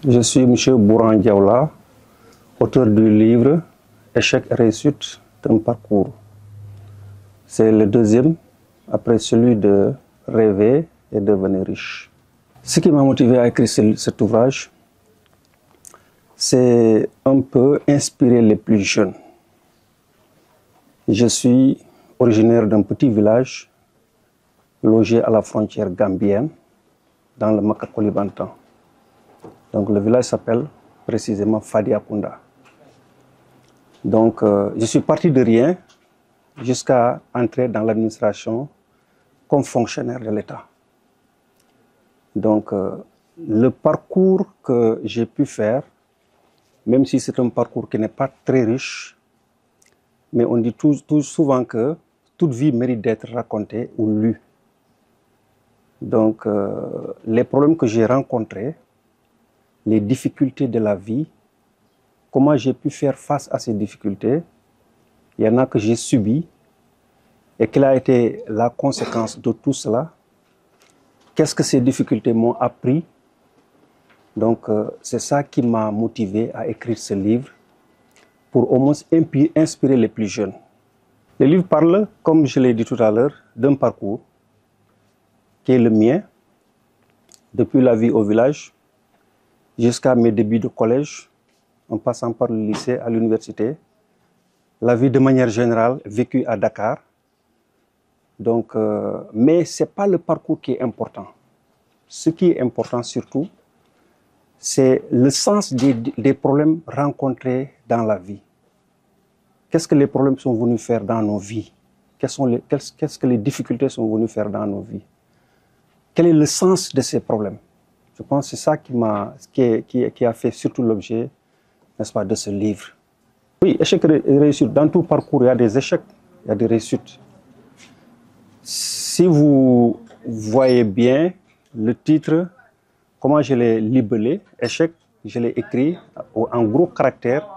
Je suis M. Bouran Diaoula, auteur du livre Échec et réussite d'un parcours. C'est le deuxième, après celui de Rêver et devenir riche. Ce qui m'a motivé à écrire cet ouvrage, c'est un peu inspirer les plus jeunes. Je suis originaire d'un petit village logé à la frontière gambienne, dans le Makakoli-Bantan. Donc le village s'appelle précisément Fadiakunda. Donc je suis parti de rien jusqu'à entrer dans l'administration comme fonctionnaire de l'État. Donc le parcours que j'ai pu faire, même si c'est un parcours qui n'est pas très riche, mais on dit tout souvent que toute vie mérite d'être racontée ou lue. Donc les problèmes que j'ai rencontrés, les difficultés de la vie, comment j'ai pu faire face à ces difficultés, il y en a que j'ai subi et quelle a été la conséquence de tout cela, qu'est-ce que ces difficultés m'ont appris. Donc c'est ça qui m'a motivé à écrire ce livre pour au moins inspirer les plus jeunes. Le livre parle, comme je l'ai dit tout à l'heure, d'un parcours qui est le mien, depuis la vie au village jusqu'à mes débuts de collège, en passant par le lycée à l'université, la vie de manière générale vécue à Dakar. Donc, mais ce n'est pas le parcours qui est important. Ce qui est important surtout, c'est le sens des problèmes rencontrés dans la vie. Qu'est-ce que les problèmes sont venus faire dans nos vies? Qu'est-ce que les difficultés sont venues faire dans nos vies? Quel est le sens de ces problèmes? Je pense que c'est ça qui a fait surtout l'objet, n'est-ce pas, de ce livre. Oui, échec et réussite. Dans tout parcours, il y a des échecs, il y a des réussites. Si vous voyez bien le titre, comment je l'ai libellé, échec, je l'ai écrit en gros caractères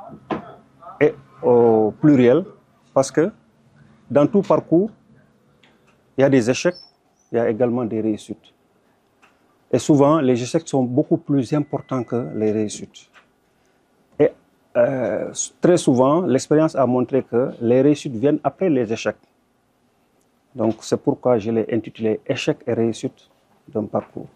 et au pluriel, parce que dans tout parcours, il y a des échecs, il y a également des réussites. Et souvent, les échecs sont beaucoup plus importants que les réussites. Et très souvent, l'expérience a montré que les réussites viennent après les échecs. Donc, c'est pourquoi je l'ai intitulé « Échec et réussite d'un parcours ».